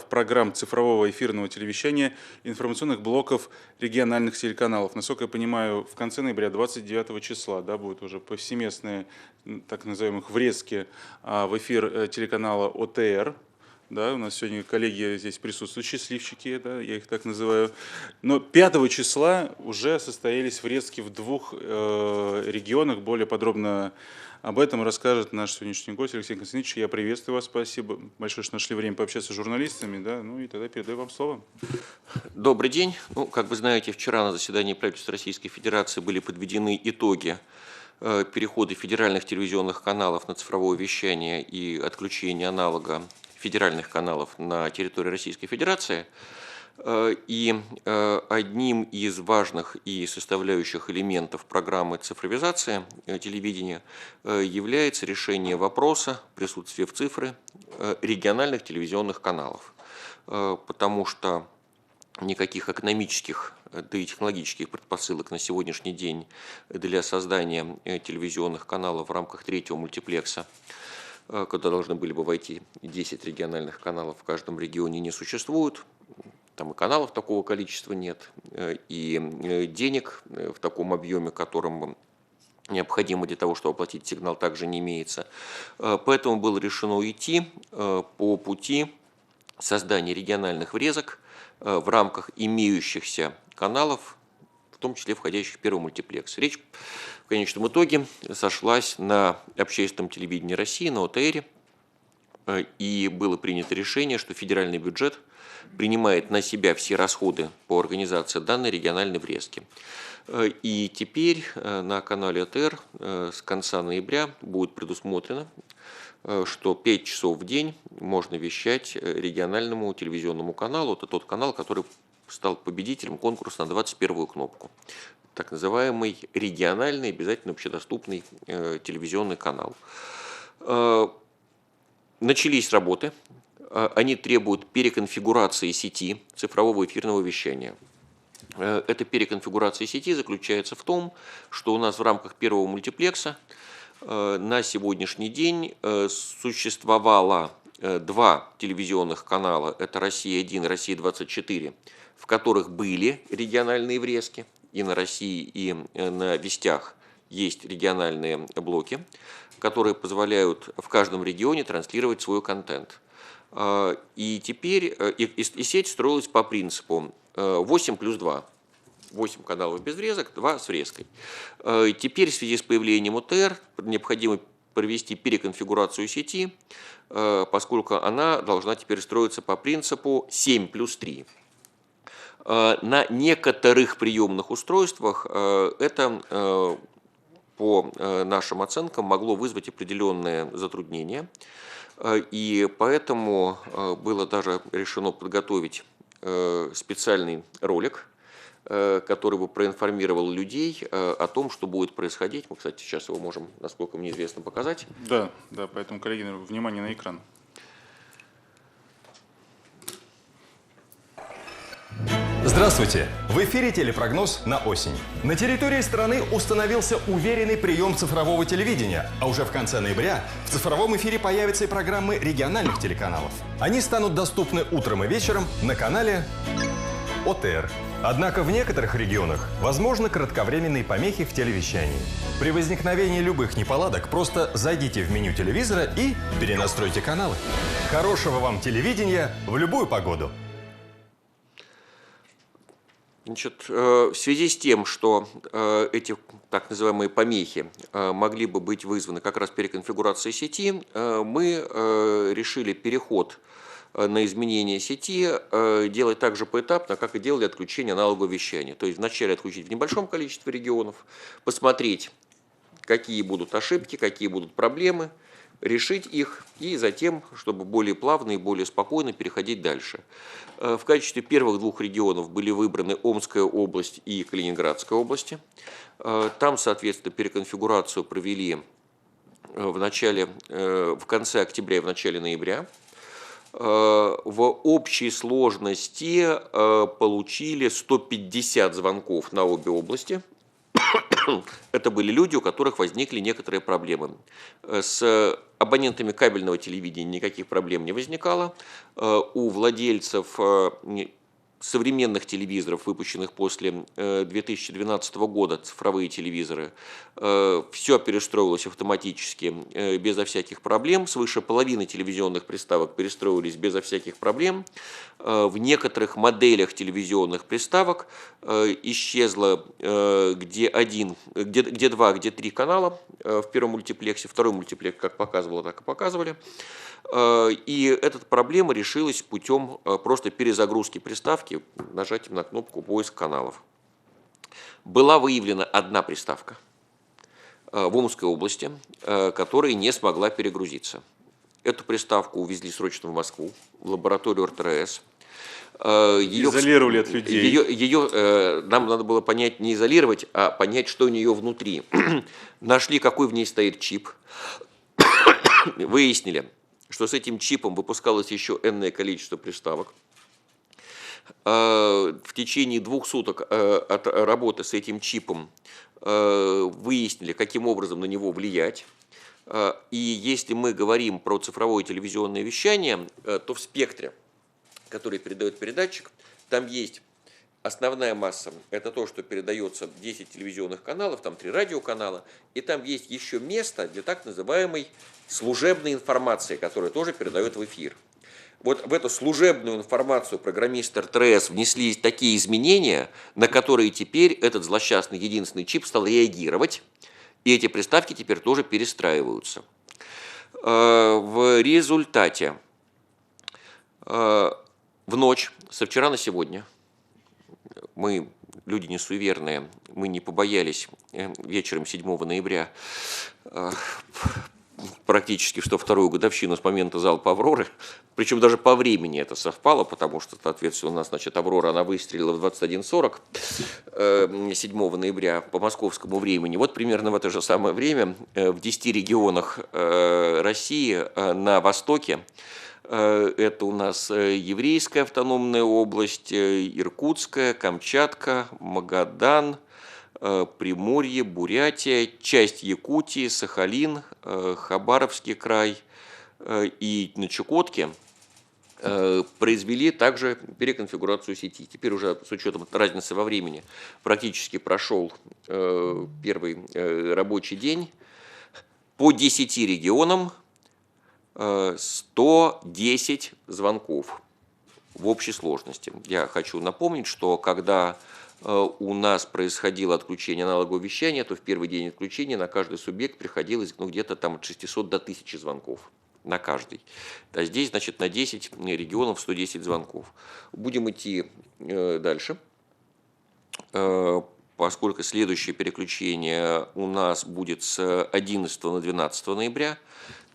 состав программ цифрового эфирного телевещания информационных блоков региональных телеканалов. Насколько я понимаю, в конце ноября, 29 числа, да, будут уже повсеместные, так называемых, врезки в эфир телеканала ОТР. Да, у нас сегодня коллеги здесь присутствуют, счастливчики, да, я их так называю. Но 5 числа уже состоялись врезки в двух регионах. Более подробно об этом расскажет наш сегодняшний гость Алексей Константинович. Я приветствую вас, спасибо большое, что нашли время пообщаться с журналистами. Да, ну и тогда передаю вам слово. Добрый день. Ну, как вы знаете, вчера на заседании правительства Российской Федерации были подведены итоги перехода федеральных телевизионных каналов на цифровое вещание и отключения аналога федеральных каналов на территории Российской Федерации. И одним из важных и составляющих элементов программы цифровизации телевидения является решение вопроса присутствия в цифре региональных телевизионных каналов. Потому что никаких экономических, да и технологических предпосылок на сегодняшний день для создания телевизионных каналов в рамках третьего мультиплекса, куда должны были бы войти 10 региональных каналов в каждом регионе, не существует. Там и каналов такого количества нет, и денег в таком объеме, которым необходимо для того, чтобы оплатить сигнал, также не имеется. Поэтому было решено идти по пути создания региональных врезок в рамках имеющихся каналов, в том числе входящих в первый мультиплекс. Речь в конечном итоге сошлась на общественном телевидении России, на ОТР, и было принято решение, что федеральный бюджет принимает на себя все расходы по организации данной региональной врезки. И теперь на канале ОТР с конца ноября будет предусмотрено, что 5 часов в день можно вещать региональному телевизионному каналу. Это тот канал, который стал победителем конкурса на 21-ю кнопку. Так называемый региональный, обязательно общедоступный телевизионный канал. Начались работы. Они требуют переконфигурации сети цифрового эфирного вещания. Эта переконфигурация сети заключается в том, что у нас в рамках первого мультиплекса на сегодняшний день существовало два телевизионных канала, это «Россия-1» и «Россия-24», в которых были региональные врезки, и на «России», и на «Вестях» есть региональные блоки, которые позволяют в каждом регионе транслировать свой контент. И теперь и сеть строилась по принципу 8+2. 8 каналов без врезок, 2 с врезкой. Теперь в связи с появлением ОТР необходимо провести переконфигурацию сети, поскольку она должна теперь строиться по принципу 7+3. На некоторых приемных устройствах это, по нашим оценкам, могло вызвать определенные затруднения. И поэтому было даже решено подготовить специальный ролик, который бы проинформировал людей о том, что будет происходить. Мы, кстати, сейчас его можем, насколько мне известно, показать. Да, поэтому, коллеги, внимание на экран. Здравствуйте! В эфире телепрогноз на осень. На территории страны установился уверенный прием цифрового телевидения, а уже в конце ноября в цифровом эфире появятся и программы региональных телеканалов. Они станут доступны утром и вечером на канале ОТР. Однако в некоторых регионах возможны кратковременные помехи в телевещании. При возникновении любых неполадок просто зайдите в меню телевизора и перенастройте каналы. Хорошего вам телевидения в любую погоду! Значит, в связи с тем, что эти так называемые помехи могли бы быть вызваны как раз переконфигурацией сети, мы решили переход на изменение сети делать так же поэтапно, как и делали отключение аналогового вещания. То есть вначале отключить в небольшом количестве регионов, посмотреть, какие будут ошибки, какие будут проблемы, решить их и затем, чтобы более плавно и более спокойно переходить дальше. В качестве первых двух регионов были выбраны Омская область и Калининградская области. Там, соответственно, переконфигурацию провели в конце октября и в начале ноября. В общей сложности получили 150 звонков на обе области. Это были люди, у которых возникли некоторые проблемы с абонентами кабельного телевидения никаких проблем не возникало. У владельцев современных телевизоров, выпущенных после 2012 года, цифровые телевизоры, все перестроилось автоматически, безо всяких проблем. Свыше половины телевизионных приставок перестроились безо всяких проблем. В некоторых моделях телевизионных приставок исчезло где два, где три канала в первом мультиплексе. Второй мультиплекс как показывало, так и показывали. И эта проблема решилась путем просто перезагрузки приставки, нажатием на кнопку «Поиск каналов». Была выявлена одна приставка в Омской области, которая не смогла перегрузиться. Эту приставку увезли срочно в Москву, в лабораторию РТРС. Изолировали от людей. Нам надо было понять, не изолировать, а понять, что у нее внутри. Нашли, какой в ней стоит чип. Выяснили, что с этим чипом выпускалось еще энное количество приставок. В течение 2 суток от работы с этим чипом выяснили, каким образом на него влиять. И если мы говорим про цифровое телевизионное вещание, то в спектре, который передает передатчик, там есть основная масса, это то, что передается 10 телевизионных каналов, там 3 радиоканала, и там есть еще место для так называемой служебной информации, которая тоже передает в эфир. Вот в эту служебную информацию программисты РТРС внесли такие изменения, на которые теперь этот злосчастный единственный чип стал реагировать, и эти приставки теперь тоже перестраиваются. В результате в ночь со вчера на сегодня мы, люди не суеверные, мы не побоялись вечером 7 ноября практически что вторую годовщину с момента залпа «Авроры», причем даже по времени это совпало, потому что, соответственно, у нас, значит, «Аврора», она выстрелила в 21:40 7 ноября по московскому времени. Вот примерно в это же самое время в 10 регионах России на востоке, это у нас Еврейская автономная область, Иркутская, Камчатка, Магадан, Приморье, Бурятия, часть Якутии, Сахалин, Хабаровский край и на Чукотке произвели также переконфигурацию сети. Теперь уже с учетом разницы во времени практически прошел первый рабочий день. По 10 регионам 110 звонков в общей сложности. Я хочу напомнить, что когда у нас происходило отключение аналогового вещания, то в первый день отключения на каждый субъект приходилось где-то там от 600 до 1000 звонков на каждый. А здесь, значит, на 10 регионов 110 звонков. Будем идти дальше, поскольку следующее переключение у нас будет с 11 на 12 ноября.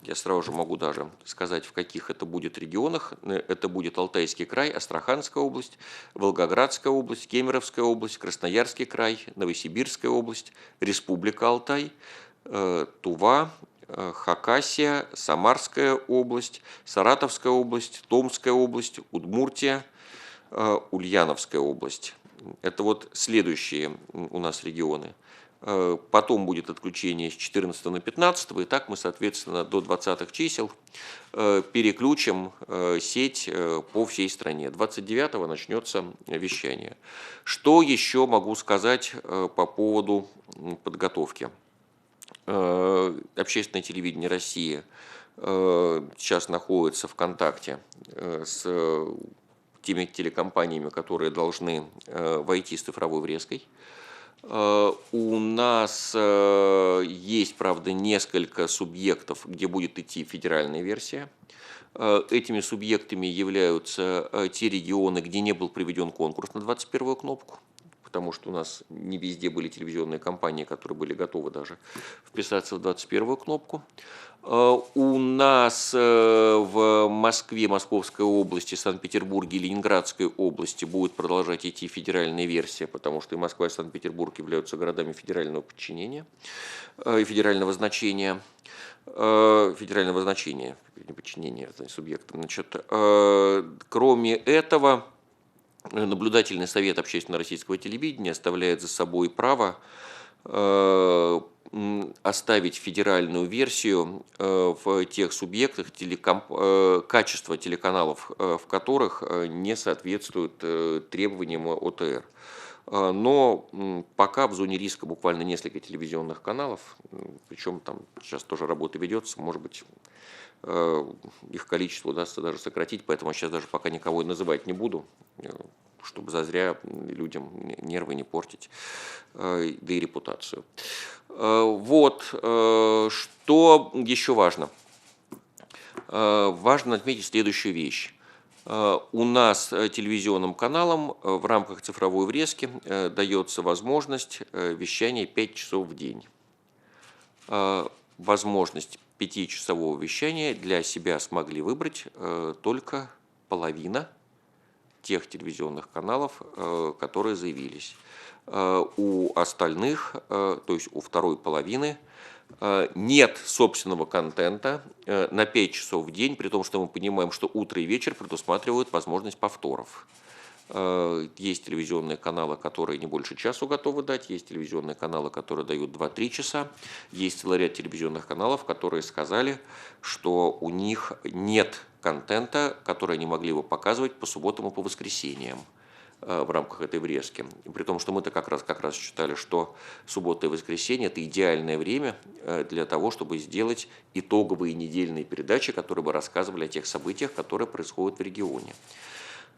Я сразу же могу даже сказать, в каких это будет регионах. Это будет Алтайский край, Астраханская область, Волгоградская область, Кемеровская область, Красноярский край, Новосибирская область, Республика Алтай, Тува, Хакасия, Самарская область, Саратовская область, Томская область, Удмуртия, Ульяновская область. Это вот следующие у нас регионы. Потом будет отключение с 14 на 15, и так мы, соответственно, до 20-х чисел переключим сеть по всей стране. 29-го начнется вещание. Что еще могу сказать по поводу подготовки? Общественное телевидение России сейчас находится в контакте с теми телекомпаниями, которые должны войти с цифровой врезкой. У нас есть, правда, несколько субъектов, где будет идти федеральная версия. Этими субъектами являются те регионы, где не был проведен конкурс на 21-ю кнопку, потому что у нас не везде были телевизионные компании, которые были готовы даже вписаться в 21-ю кнопку. У нас в Москве, Московской области, Санкт-Петербурге и Ленинградской области будет продолжать идти федеральная версия, потому что и Москва, и Санкт-Петербург являются городами федерального подчинения и федерального значения. Не подчинения субъектам. Значит, кроме этого, Наблюдательный совет общественного российского телевидения оставляет за собой право оставить федеральную версию в тех субъектах, качество телеканалов, в которых не соответствует требованиям ОТР. Но пока в зоне риска буквально несколько телевизионных каналов, причем там сейчас тоже работа ведется, может быть, их количество удастся даже сократить, поэтому я сейчас даже пока никого и называть не буду, чтобы зазря людям нервы не портить, да и репутацию. Вот, что еще важно? Важно отметить следующую вещь. У нас телевизионным каналам в рамках цифровой врезки дается возможность вещания 5 часов в день. Возможность 5-часового вещания для себя смогли выбрать только половина тех телевизионных каналов, которые заявились. У остальных, то есть у второй половины, нет собственного контента на 5 часов в день, при том, что мы понимаем, что утро и вечер предусматривают возможность повторов. Есть телевизионные каналы, которые не больше часу готовы дать, есть телевизионные каналы, которые дают 2-3 часа, есть целый ряд телевизионных каналов, которые сказали, что у них нет контента, который они могли бы показывать по субботам и по воскресеньям в рамках этой врезки. И при том, что мы-то как раз считали, что суббота и воскресенье – это идеальное время для того, чтобы сделать итоговые недельные передачи, которые бы рассказывали о тех событиях, которые происходят в регионе.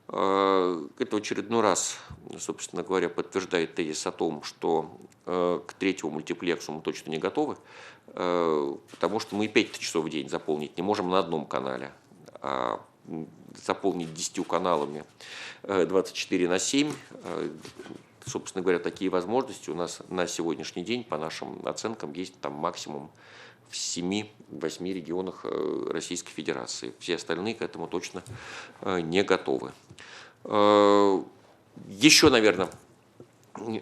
Это в очередной раз, собственно говоря, подтверждает тезис о том, что к третьему мультиплексу мы точно не готовы, потому что мы и 5 часов в день заполнить не можем на одном канале, а заполнить 10 каналами 24/7. Собственно говоря, такие возможности у нас на сегодняшний день, по нашим оценкам, есть там максимум в 7-8 регионах Российской Федерации. Все остальные к этому точно не готовы. Еще, наверное,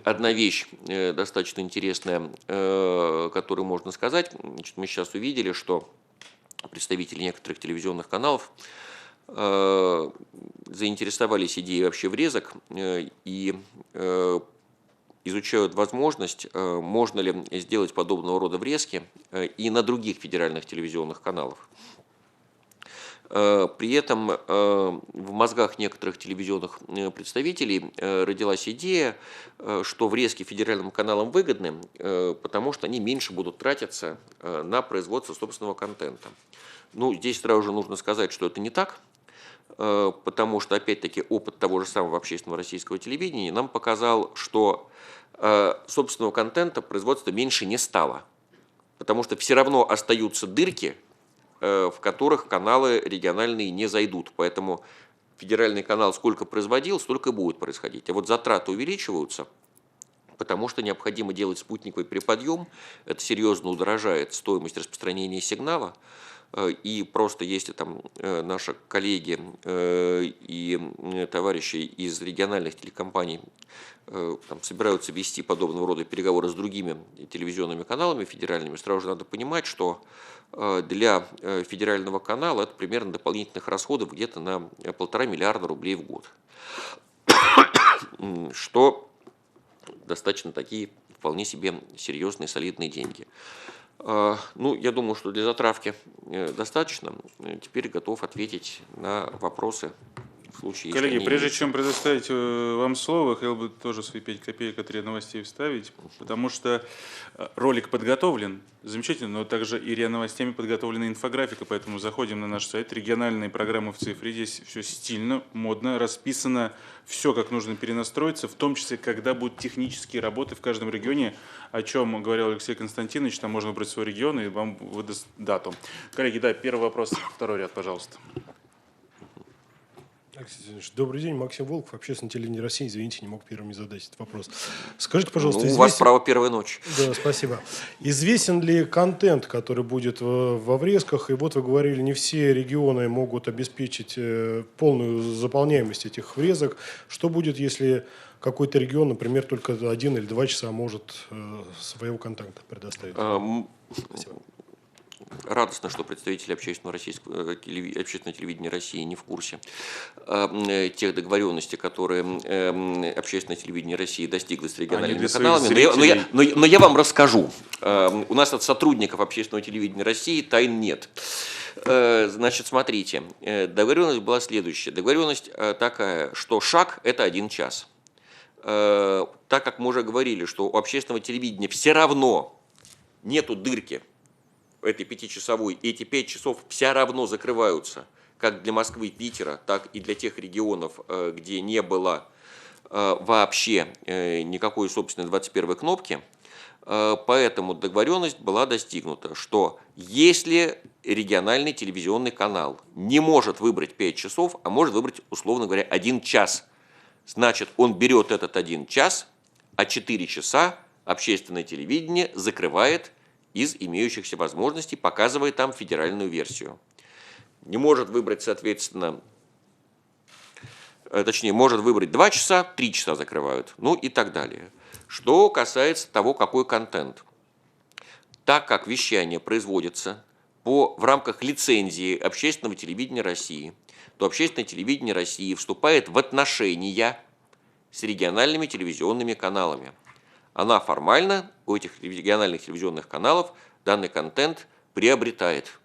одна вещь достаточно интересная, которую можно сказать. Значит, мы сейчас увидели, что представители некоторых телевизионных каналов заинтересовались идеей вообще врезок и изучают возможность, можно ли сделать подобного рода врезки и на других федеральных телевизионных каналах. При этом в мозгах некоторых телевизионных представителей родилась идея, что врезки федеральным каналам выгодны, потому что они меньше будут тратиться на производство собственного контента. Ну, здесь сразу же нужно сказать, что это не так, потому что, опять-таки, опыт того же самого общественного российского телевидения нам показал, что собственного контента производства меньше не стало, потому что все равно остаются дырки, в которых каналы региональные не зайдут. Поэтому федеральный канал сколько производил, столько и будет происходить. А вот затраты увеличиваются, потому что необходимо делать спутниковый приподъем. Это серьезно удорожает стоимость распространения сигнала. И просто если там наши коллеги и товарищи из региональных телекомпаний там собираются вести подобного рода переговоры с другими телевизионными каналами федеральными, сразу же надо понимать, что для федерального канала это примерно дополнительных расходов где-то на 1,5 миллиарда рублей в год, что достаточно такие вполне себе серьезные, солидные деньги. Ну, я думаю, что для затравки достаточно. Теперь готов ответить на вопросы в случае, если Коллеги, они прежде есть. чем предоставить вам слово, хотел бы тоже свои 5 копеек от РИА Новостей вставить, потому что ролик подготовлен, замечательно, но также и РИА Новостями подготовлена инфографика, поэтому заходим на наш сайт, региональные программы в цифре, здесь все стильно, модно, расписано все, как нужно перенастроиться, в том числе, когда будут технические работы в каждом регионе, о чем говорил Алексей Константинович, там можно выбрать свой регион и вам выдаст дату. Коллеги, да, первый вопрос, второй ряд, пожалуйста. Алексей Ильич, добрый день, Максим Волков, Общественное телевидение России. Извините, не мог первым не задать этот вопрос. Скажите, пожалуйста, у вас право первой ночи. Да, спасибо. Известен ли контент, который будет во врезках? И вот вы говорили, не все регионы могут обеспечить полную заполняемость этих врезок. Что будет, если какой-то регион, например, только 1 или 2 часа может своего контента предоставить? Спасибо. радостно, что представители общественного телевидения России не в курсе тех договоренностей, которые общественное телевидение России достигло с региональными каналами. Но я вам расскажу. У нас от сотрудников общественного телевидения России тайн нет. Значит, смотрите, договоренность была следующая. Договоренность такая, что шаг – это 1 час. Так как мы уже говорили, что у общественного телевидения все равно нету дырки этой 5-часовой, и эти 5 часов все равно закрываются, как для Москвы, Питера, так и для тех регионов, где не было вообще никакой собственной 21-й кнопки. Поэтому договоренность была достигнута, что если региональный телевизионный канал не может выбрать 5 часов, а может выбрать, условно говоря, 1 час, значит, он берет этот 1 час, а 4 часа общественное телевидение закрывает из имеющихся возможностей, показывая там федеральную версию. Не может выбрать, соответственно, точнее, может выбрать 2 часа, 3 часа закрывают, ну и так далее. Что касается того, какой контент. Так как вещание производится в рамках лицензии общественного телевидения России, то общественное телевидение России вступает в отношения с региональными телевизионными каналами. Она формально у этих региональных телевизионных каналов данный контент приобретает.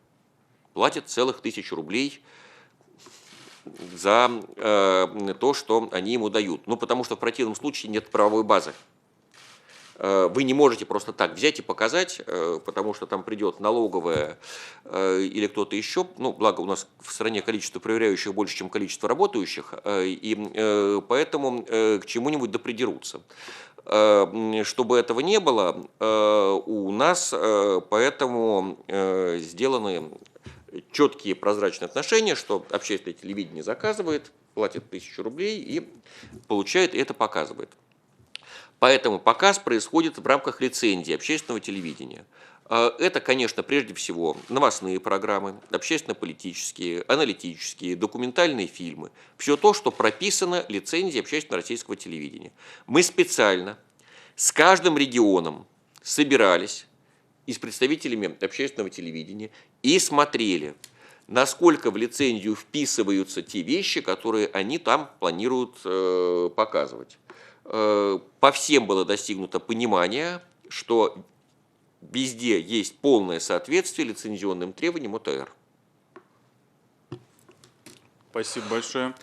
Платит целых 1000 рублей за то, что они ему дают. Ну, потому что в противном случае нет правовой базы. Вы не можете просто так взять и показать, потому что там придет налоговая или кто-то еще. Ну, благо у нас в стране количество проверяющих больше, чем количество работающих, и поэтому к чему-нибудь допридерутся. Чтобы этого не было, у нас поэтому сделаны четкие прозрачные отношения, что общественное телевидение заказывает, платит 1000 рублей и получает, и это показывает. Поэтому показ происходит в рамках лицензии общественного телевидения. Это, конечно, прежде всего новостные программы, общественно-политические, аналитические, документальные фильмы. Все то, что прописано лицензией общественного российского телевидения. Мы специально с каждым регионом собирались и с представителями общественного телевидения и смотрели, насколько в лицензию вписываются те вещи, которые они там планируют показывать. По всем было достигнуто понимание, что везде есть полное соответствие лицензионным требованиям ОТР. Спасибо большое.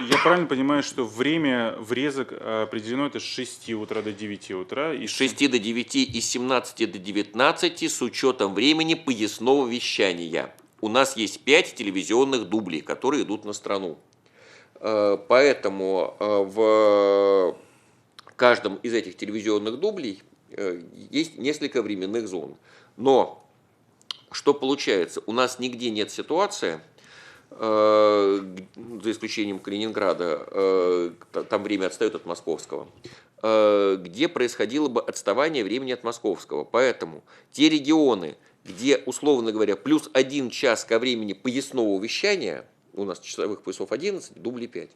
Я правильно понимаю, что время врезок определено это с 6 утра до 9 утра? С 6 до 9 и с 17 до 19 с учетом времени поясного вещания. У нас есть 5 телевизионных дублей, которые идут на страну. Поэтому в каждом из этих телевизионных дублей есть несколько временных зон. Но что получается? У нас нигде нет ситуации, за исключением Калининграда, там время отстает от московского, где происходило бы отставание времени от московского. Поэтому те регионы, где, условно говоря, плюс 1 час ко времени поясного вещания, у нас часовых поясов 11, дублей 5.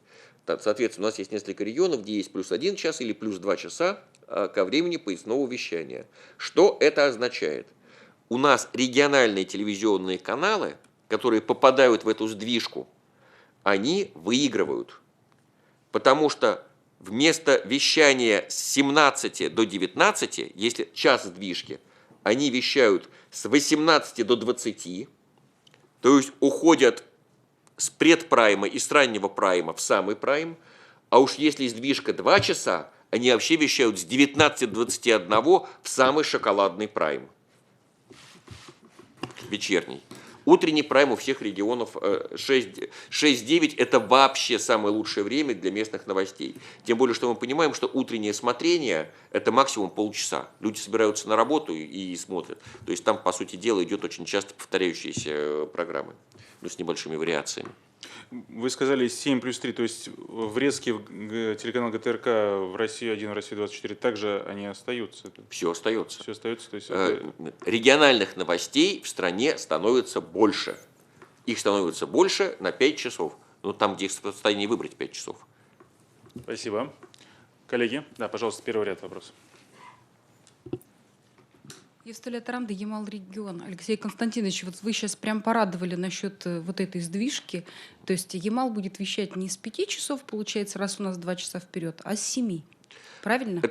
Соответственно, у нас есть несколько регионов, где есть плюс 1 час или плюс 2 часа ко времени поясного вещания. Что это означает? У нас региональные телевизионные каналы, которые попадают в эту сдвижку, они выигрывают. Потому что вместо вещания с 17 до 19, если час сдвижки, они вещают с 18 до 20, то есть уходят с предпрайма и с раннего прайма в самый прайм, а уж если сдвижка 2 часа, они вообще вещают с 19 до 21 в самый шоколадный прайм, вечерний. Утренний прайм у всех регионов 6-9 – это вообще самое лучшее время для местных новостей. Тем более, что мы понимаем, что утреннее смотрение – это максимум полчаса. Люди собираются на работу и смотрят. То есть там, по сути дела, идет очень часто повторяющиеся программы, ну, с небольшими вариациями. Вы сказали 7 плюс 3, то есть врезки в телеканал ГТРК в Россию 1, в Россию 24, также они остаются? Все остается. Все остается? То есть региональных новостей в стране становится больше. Их становится больше на 5 часов. Ну, там, где их в состоянии выбрать 5 часов. Спасибо. Коллеги, да, пожалуйста, первый ряд вопросов. Евстолия-Тарамда, Ямал-регион. Алексей Константинович, вот вы сейчас прям порадовали насчет вот этой сдвижки. То есть Ямал будет вещать не с 5 часов, получается, раз у нас 2 часа вперед, а с 7. Правильно?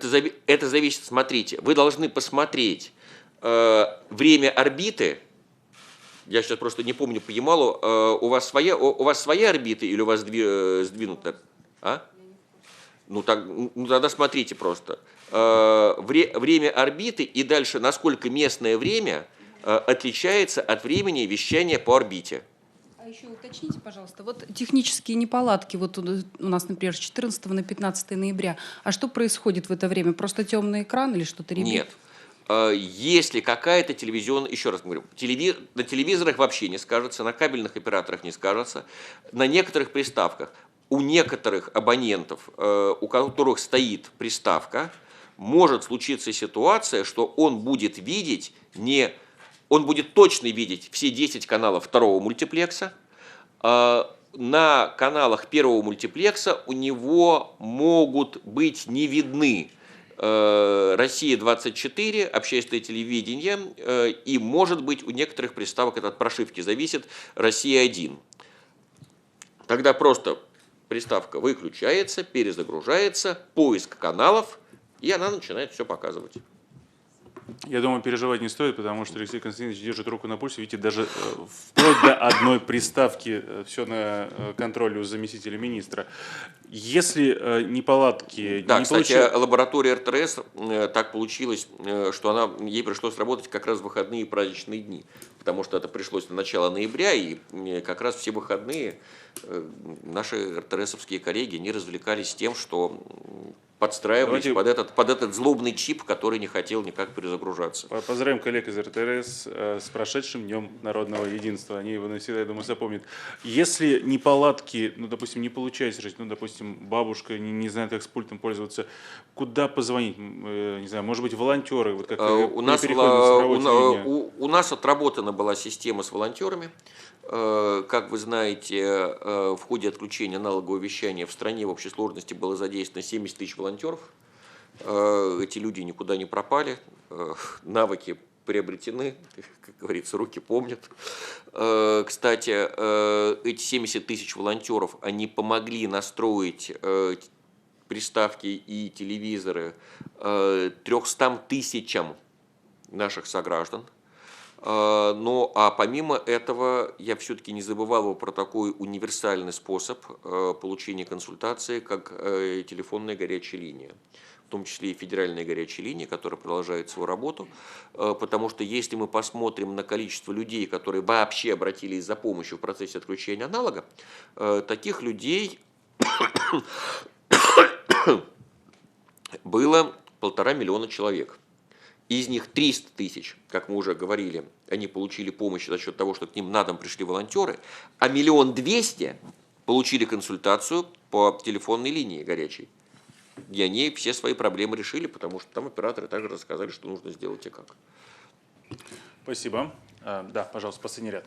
Это зависит, смотрите, вы должны посмотреть время орбиты. Я сейчас просто не помню по Ямалу. У вас своя орбита или у вас сдвинута? А? Ну тогда смотрите просто. Время орбиты и дальше, насколько местное время отличается от времени вещания по орбите. А еще уточните, пожалуйста, вот технические неполадки, вот у нас, например, с 14 на 15 ноября. А что происходит в это время? Просто темный экран или что-то ребит? Нет. Если какая-то телевизионная, еще раз говорю, на телевизорах вообще не скажется, на кабельных операторах не скажется, на некоторых приставках, у некоторых абонентов, у которых стоит приставка, может случиться ситуация, что он будет видеть он будет точно видеть все 10 каналов второго мультиплекса. На каналах первого мультиплекса у него могут быть не видны «Россия-24», общественное телевидение, и, может быть, у некоторых приставок, это от прошивки зависит, «Россия-1». Тогда просто приставка выключается, перезагружается, поиск каналов, и она начинает все показывать. Я думаю, переживать не стоит, потому что Алексей Константинович держит руку на пульсе. Видите, даже вплоть до одной приставки все на контроле у заместителя министра. Если неполадки... Да, кстати, лаборатория РТРС так получилось, что ей пришлось работать как раз в выходные и праздничные дни, потому что это пришлось на начало ноября, и как раз все выходные наши РТРСовские коллеги не развлекались тем, что подстраивались под этот злобный чип, который не хотел никак перезагружаться. Поздравим коллег из РТРС с прошедшим Днем народного единства. Они его навсегда, я думаю, запомнят. Если неполадки, допустим, не получается решить, допустим, бабушка не знает, как с пультом пользоваться, куда позвонить? Не знаю, может быть, волонтеры? Вот как у нас отработана была система с волонтерами. Как вы знаете, в ходе отключения аналогового вещания в стране в общей сложности было задействовано 70 тысяч волонтеров. Эти люди никуда не пропали, навыки приобретены, как говорится, руки помнят. Кстати, эти 70 тысяч волонтеров, они помогли настроить приставки и телевизоры 300 тысячам наших сограждан. Ну, а помимо этого, я все-таки не забывал про такой универсальный способ получения консультации, как телефонная горячая линия. В том числе и федеральная горячая линия, которая продолжает свою работу. Потому что если мы посмотрим на количество людей, которые вообще обратились за помощью в процессе отключения аналога, таких людей было 1,5 миллиона человек. Из них 300 тысяч, как мы уже говорили, они получили помощь за счет того, что к ним на дом пришли волонтеры, а 1 200 000 получили консультацию по телефонной линии горячей. И они все свои проблемы решили, потому что там операторы также рассказали, что нужно сделать и как. Спасибо. Да, пожалуйста, последний ряд.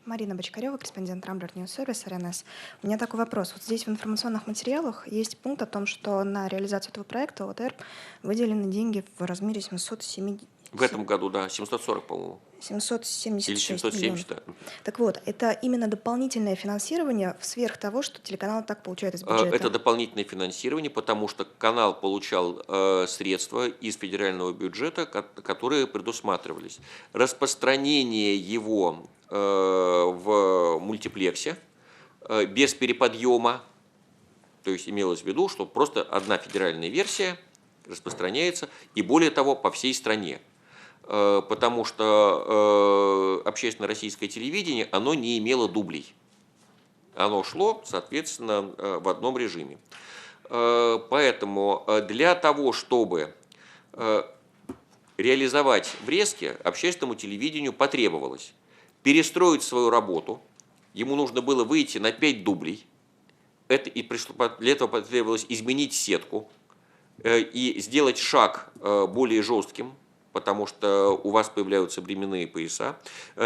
Марина Бочкарева, корреспондент Рамблер Ньюс Сервис, РНС. У меня такой вопрос. Вот здесь в информационных материалах есть пункт о том, что на реализацию этого проекта ОТР выделены деньги в размере 770... В этом году, да, 740, по-моему. 776 или 770, миллионов. Так вот, это именно дополнительное финансирование сверх того, что телеканал так получает из бюджета? Это дополнительное финансирование, потому что канал получал средства из федерального бюджета, которые предусматривались. Распространение его в мультиплексе без переподъема, то есть имелось в виду, что просто одна федеральная версия распространяется, и более того, по всей стране. Потому что общественное российское телевидение, оно не имело дублей. Оно шло, соответственно, в одном режиме. Поэтому для того, чтобы реализовать врезки, общественному телевидению потребовалось перестроить свою работу. Ему нужно было выйти на 5 дублей. Для этого потребовалось изменить сетку и сделать шаг более жестким, потому что у вас появляются временные пояса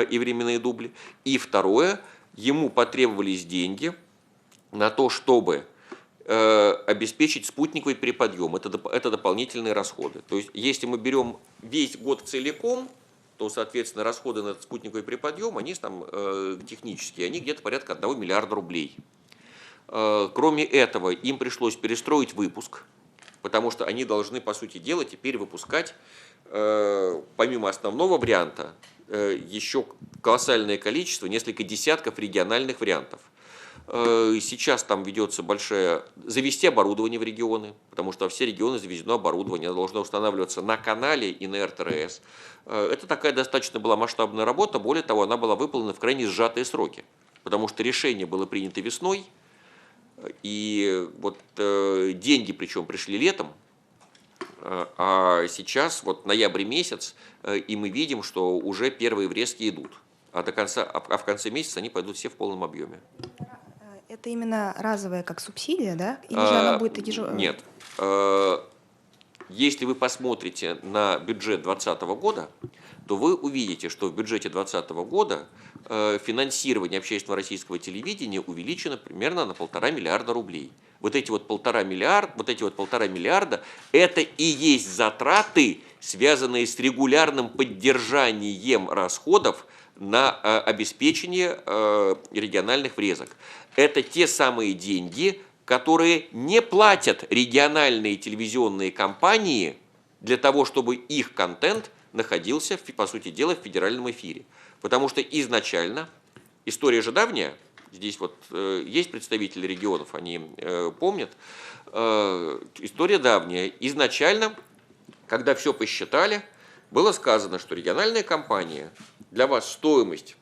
и временные дубли. И второе, ему потребовались деньги на то, чтобы обеспечить спутниковый переподъем. Это дополнительные расходы. То есть, если мы берем весь год целиком, то, соответственно, расходы на спутниковый переподъем, они там технические, они где-то порядка 1 миллиарда рублей. Кроме этого, им пришлось перестроить выпуск, потому что они должны, по сути дела, теперь выпускать, помимо основного варианта, еще колоссальное количество, несколько десятков региональных вариантов. Сейчас там ведется завести оборудование в регионы, потому что во все регионы завезено оборудование, оно должно устанавливаться на канале и на РТРС. Это такая достаточно была масштабная работа, более того, она была выполнена в крайне сжатые сроки, потому что решение было принято весной, и вот деньги причем пришли летом, а сейчас вот ноябрь месяц, и мы видим, что уже первые врезки идут, а в конце месяца они пойдут все в полном объеме. Это именно разовая как субсидия, да? Или же она будет ежегодно? Нет. Если вы посмотрите на бюджет 2020 года, то вы увидите, что в бюджете 2020 года финансирование общественного российского телевидения увеличено примерно на 1,5 миллиарда рублей. Вот эти вот 1,5 миллиарда, это и есть затраты, связанные с регулярным поддержанием расходов на обеспечение региональных врезок. Это те самые деньги, которые не платят региональные телевизионные компании для того, чтобы их контент находился, по сути дела, в федеральном эфире. Потому что изначально, история же давняя, здесь вот есть представители регионов, они помнят, история давняя. Изначально, когда все посчитали, было сказано, что региональная компания, для вас стоимость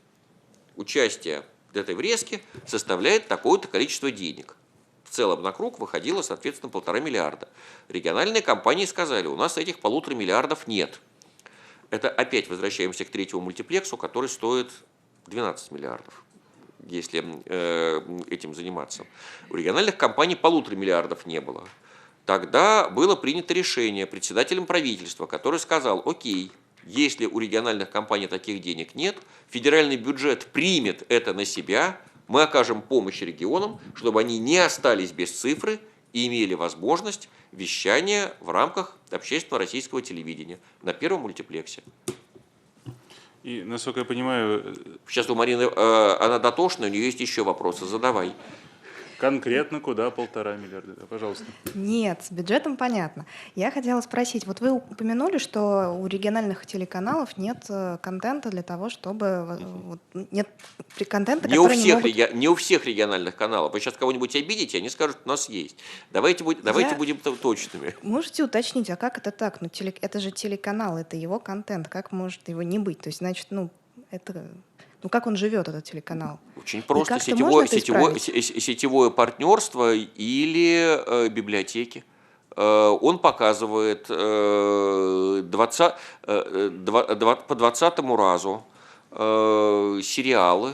участия в этой врезке составляет такое-то количество денег. В целом на круг выходило, соответственно, 1,5 миллиарда. Региональные компании сказали, у нас этих 1,5 миллиардов нет. Это опять возвращаемся к третьему мультиплексу, который стоит 12 миллиардов, если этим заниматься. У региональных компаний 1,5 миллиардов не было. Тогда было принято решение председателем правительства, который сказал, окей, если у региональных компаний таких денег нет, федеральный бюджет примет это на себя, мы окажем помощь регионам, чтобы они не остались без цифры и имели возможность вещания в рамках общественного российского телевидения на первом мультиплексе. И, насколько я понимаю... Сейчас у Марины, она дотошная, у нее есть еще вопросы, задавай. Конкретно куда 1,5 миллиарда? Да, пожалуйста. Нет, с бюджетом понятно. Я хотела спросить, вот вы упомянули, что у региональных телеканалов нет контента для того, чтобы... нет контента, не который не у всех региональных каналов. Вы сейчас кого-нибудь обидите, они скажут, у нас есть. Давайте будем точными. Можете уточнить, а как это так? Ну, это же телеканал, это его контент. Как может его не быть? То есть, значит, как он живет, этот телеканал? Очень просто. Сетевое партнерство или библиотеки. Он показывает по 20-му разу сериалы,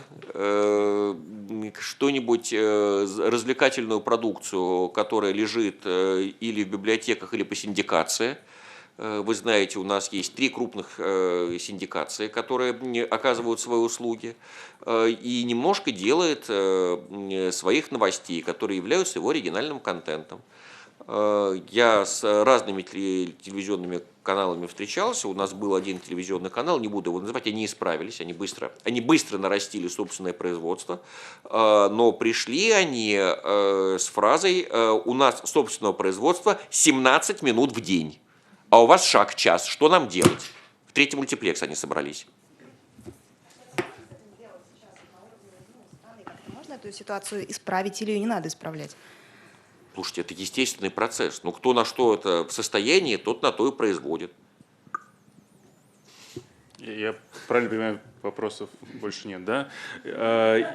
что-нибудь, развлекательную продукцию, которая лежит или в библиотеках, или по синдикации. Вы знаете, у нас есть 3 крупных синдикации, которые оказывают свои услуги, и немножко делает своих новостей, которые являются его оригинальным контентом. Я с разными телевизионными каналами встречался. У нас был один телевизионный канал, не буду его называть, они исправились, они быстро нарастили собственное производство, но пришли они с фразой «У нас собственного производства 17 минут в день». А у вас шаг час. Что нам делать? В 3-й мультиплекс они собрались. Можно эту ситуацию исправить или ее не надо исправлять? Слушайте, это естественный процесс. Ну, кто на что это в состоянии, тот на то и производит. Я правильно понимаю, вопросов больше нет, да? Я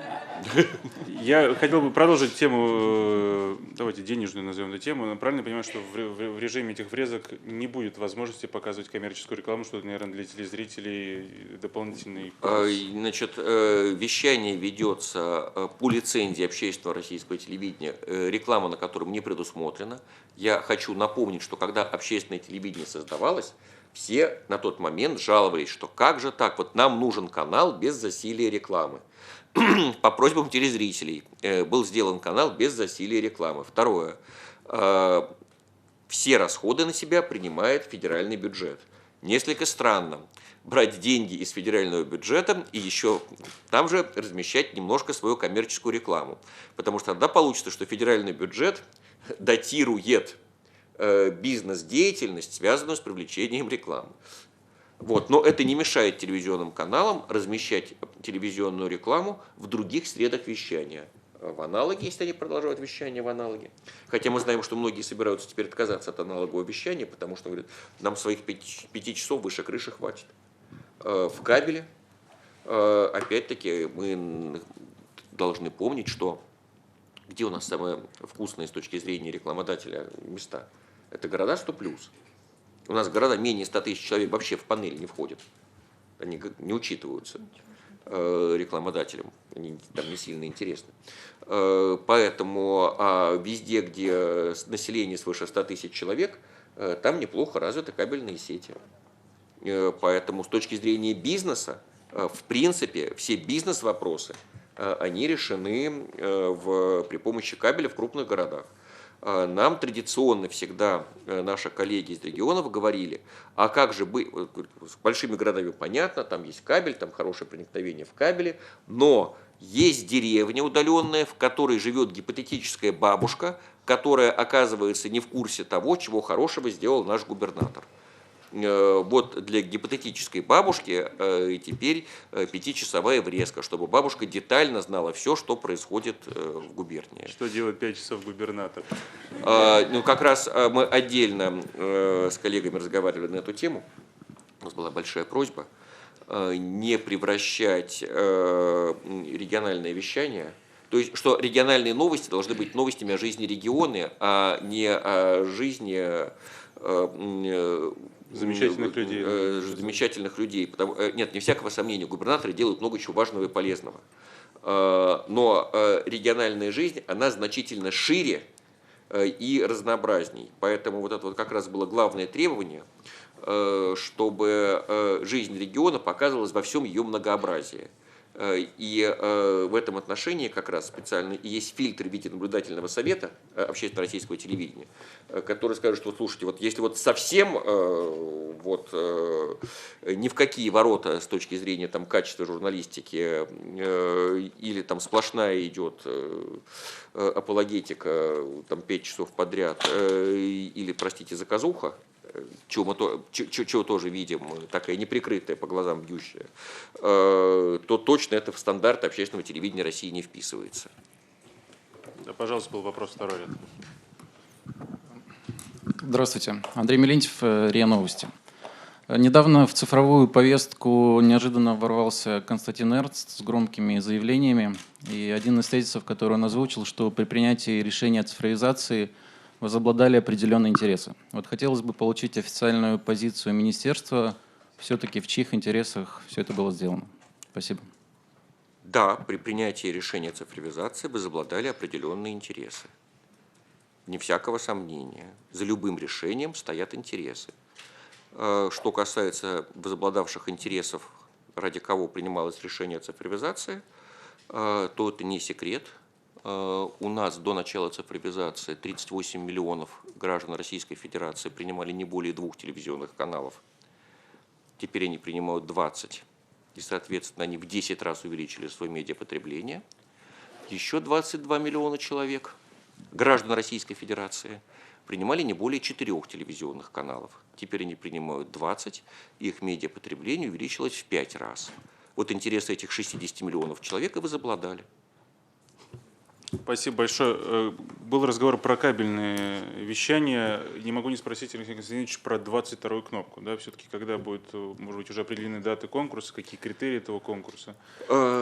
хотел бы продолжить тему, давайте денежную назовем эту тему. Правильно понимаю, что в режиме этих врезок не будет возможности показывать коммерческую рекламу, что это, наверное, для телезрителей дополнительный... Значит, вещание ведется по лицензии общественного российского телевидения, реклама на котором не предусмотрена. Я хочу напомнить, что когда общественное телевидение создавалось, все на тот момент жаловались, что как же так, вот нам нужен канал без засилия рекламы. по просьбам телезрителей был сделан канал без засилия рекламы. Второе. Все расходы на себя принимает федеральный бюджет. Несколько странно брать деньги из федерального бюджета и еще там же размещать немножко свою коммерческую рекламу. Потому что тогда получится, что федеральный бюджет датирует бизнес-деятельность, связанную с привлечением рекламы. Вот. Но это не мешает телевизионным каналам размещать телевизионную рекламу в других средах вещания. В аналоге, если они продолжают вещание в аналоге. Хотя мы знаем, что многие собираются теперь отказаться от аналогового вещания, потому что говорят, нам своих 5 часов выше крыши хватит. В кабеле, опять-таки, мы должны помнить, что где у нас самые вкусные с точки зрения рекламодателя места? Это города 100+. У нас города менее 100 тысяч человек вообще в панель не входят. Они не учитываются рекламодателям, они там не сильно интересны. Поэтому везде, где население свыше 100 тысяч человек, там неплохо развиты кабельные сети. Поэтому с точки зрения бизнеса, в принципе, все бизнес-вопросы, они решены при помощи кабеля в крупных городах. Нам традиционно всегда наши коллеги из регионов говорили, а как же быть, с большими городами понятно, там есть кабель, там хорошее проникновение в кабеле, но есть деревня удаленная, в которой живет гипотетическая бабушка, которая оказывается не в курсе того, чего хорошего сделал наш губернатор. Вот для гипотетической бабушки теперь 5-часовая врезка, чтобы бабушка детально знала все, что происходит в губернии. Что делает 5 часов губернатор? Ну, как раз мы отдельно с коллегами разговаривали на эту тему. У нас была большая просьба не превращать региональное вещание, то есть, что региональные новости должны быть новостями о жизни региона, а не о жизни Замечательных людей. Замечательных людей. Нет, не всякого сомнения, губернаторы делают много чего важного и полезного. Но региональная жизнь, она значительно шире и разнообразней. Поэтому вот это вот как раз было главное требование, чтобы жизнь региона показывалась во всем ее многообразии. И в этом отношении как раз специально и есть фильтр в виде наблюдательного совета общественного российского телевидения, который скажет, что, слушайте, вот если вот совсем вот, ни в какие ворота с точки зрения там, качества журналистики или там сплошная идет апологетика там, 5 часов подряд или, простите, заказуха, чего тоже видим, такая неприкрытая, по глазам бьющая, то точно это в стандарт общественного телевидения России не вписывается. Да, пожалуйста, был вопрос второй ряд. Здравствуйте. Андрей Мелентьев, РИА Новости. Недавно в цифровую повестку неожиданно ворвался Константин Эрнст с громкими заявлениями. И один из тезисов, который он озвучил, что при принятии решения о цифровизации возобладали определенные интересы. Вот хотелось бы получить официальную позицию министерства, все-таки в чьих интересах все это было сделано. Спасибо. Да, при принятии решения о цифровизации возобладали определенные интересы. Не всякого сомнения. За любым решением стоят интересы. Что касается возобладавших интересов, ради кого принималось решение о цифровизации, то это не секрет. У нас до начала цифровизации 38 миллионов граждан Российской Федерации принимали не более 2 телевизионных каналов. Теперь они принимают 20. И, соответственно, они в 10 раз увеличили свое медиапотребление. Еще 22 миллиона человек, граждан Российской Федерации, принимали не более 4 телевизионных каналов. Теперь они принимают 20, и их медиапотребление увеличилось в 5 раз. Вот интересы этих 60 миллионов человек и возобладали. Спасибо большое. Был разговор про кабельное вещание. Не могу не спросить, Алексей Константинович, про 22-ю кнопку. Да? Все-таки когда будет, может быть, уже определены даты конкурса, какие критерии этого конкурса?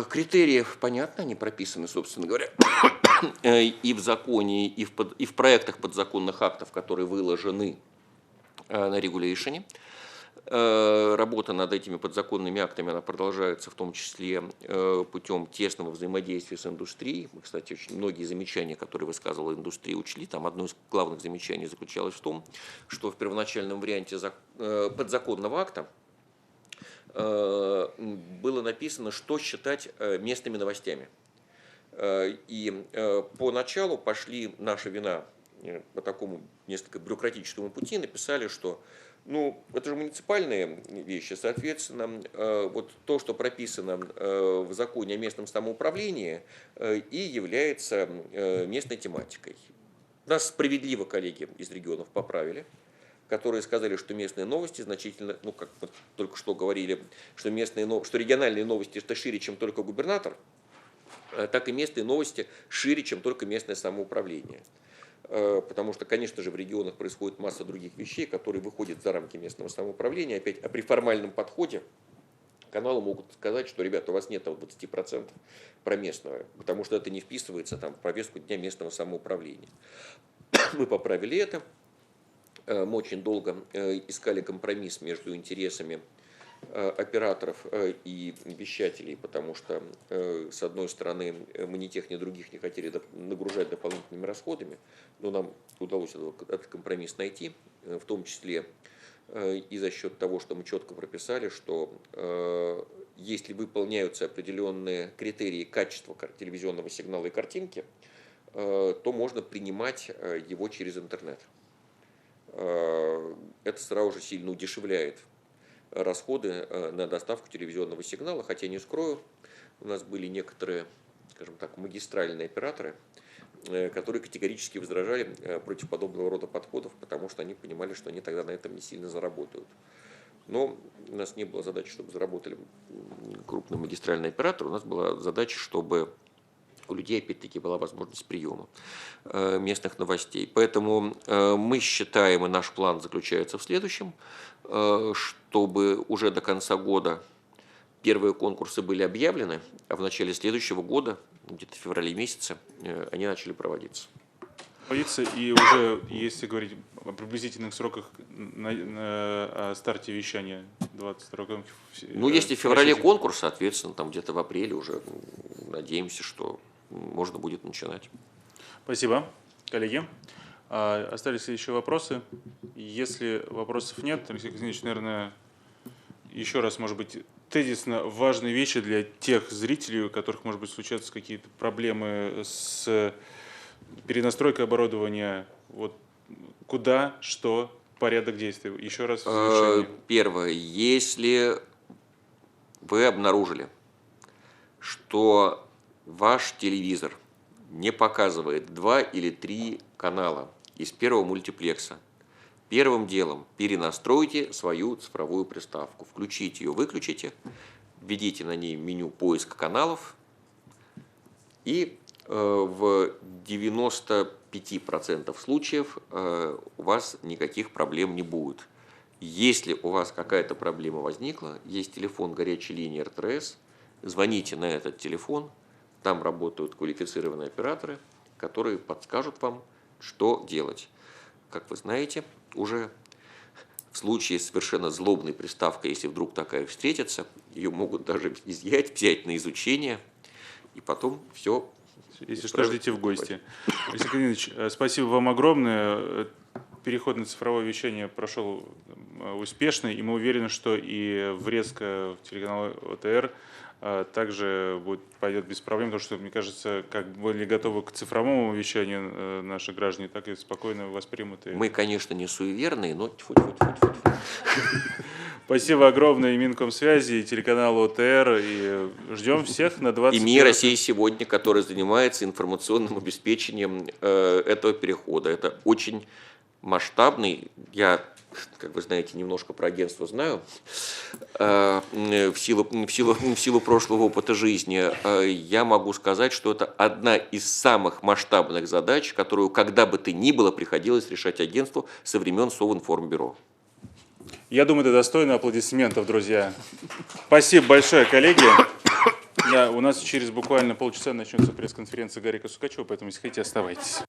Критерии, понятно, они прописаны, собственно говоря, и в законе, и в проектах подзаконных актов, которые выложены на регулейшене. Работа над этими подзаконными актами она продолжается, в том числе путем тесного взаимодействия с индустрией. Мы, кстати, очень многие замечания, которые высказывала индустрия, учли. Там одно из главных замечаний заключалось в том, что в первоначальном варианте подзаконного акта было написано, что считать местными новостями. И поначалу пошли «Наша вина» по такому несколько бюрократическому пути, написали, что ну, это же муниципальные вещи, соответственно, вот то, что прописано в законе о местном самоуправлении, и является местной тематикой. Нас справедливо коллеги из регионов поправили, которые сказали, что местные новости значительно, ну, как мы только что говорили, что региональные новости это шире, чем только губернатор, так и местные новости шире, чем только местное самоуправление. Потому что, конечно же, в регионах происходит масса других вещей, которые выходят за рамки местного самоуправления. Опять, а при формальном подходе каналы могут сказать, что, ребята, у вас нет 20% про местного, потому что это не вписывается там, в повестку дня местного самоуправления. Мы поправили это. Мы очень долго искали компромисс между интересами операторов и вещателей, потому что, с одной стороны, мы ни тех, ни других не хотели нагружать дополнительными расходами, но нам удалось этот компромисс найти, в том числе и за счет того, что мы четко прописали, что если выполняются определенные критерии качества телевизионного сигнала и картинки, то можно принимать его через интернет. Это сразу же сильно удешевляет расходы на доставку телевизионного сигнала, хотя не скрою, у нас были некоторые, скажем так, магистральные операторы, которые категорически возражали против подобного рода подходов, потому что они понимали, что они тогда на этом не сильно заработают. Но у нас не было задачи, чтобы заработали крупные магистральные операторы, у нас была задача, чтобы у людей, опять-таки, была возможность приема местных новостей. Поэтому мы считаем, и наш план заключается в следующем, чтобы уже до конца года первые конкурсы были объявлены, а в начале следующего года, где-то в феврале месяце, они начали проводиться. И уже, если говорить о приблизительных сроках о старте вещания 22 года. Ну, если в феврале конкурс, соответственно, там где-то в апреле уже надеемся, что можно будет начинать. Спасибо, коллеги. Остались ли еще вопросы? Если вопросов нет, Алексей Константинович, наверное, еще раз, может быть, тезисно важные вещи для тех зрителей, у которых, может быть, случаются какие-то проблемы с перенастройкой оборудования. Вот куда, что, порядок действий. Еще раз. Первое. Если вы обнаружили, что ваш телевизор не показывает 2 или 3 канала из первого мультиплекса, первым делом перенастройте свою цифровую приставку. Включите ее, выключите, введите на ней меню поиска каналов, и в 95% случаев у вас никаких проблем не будет. Если у вас какая-то проблема возникла, есть телефон горячей линии РТС, звоните на этот телефон, там работают квалифицированные операторы, которые подскажут вам, что делать. Как вы знаете, уже в случае с совершенно злобной приставкой, если вдруг такая встретится, ее могут даже изъять, взять на изучение, и потом все. Если что, ждите в гости. Алексей Константинович, спасибо вам огромное. Переход на цифровое вещание прошел успешно, и мы уверены, что и врезка в телеканал ОТР также пойдет без проблем, потому что, мне кажется, как были готовы к цифровому вещанию наши граждане, так и спокойно воспримут. Мы, конечно, не суеверные, но Спасибо огромное и Минкомсвязи, и телеканалу ОТР, и ждем всех на 20. И МИ России сегодня, который занимается информационным обеспечением этого перехода. Это очень масштабный, я, как вы знаете, немножко про агентство знаю, в силу прошлого опыта жизни, я могу сказать, что это одна из самых масштабных задач, которую, когда бы то ни было, приходилось решать агентству со времен Совинформбюро. Я думаю, это достойно аплодисментов, друзья. Спасибо большое, коллеги. Да, у нас через буквально полчаса начнется пресс-конференция Гарика Сукачева, поэтому, если хотите, оставайтесь.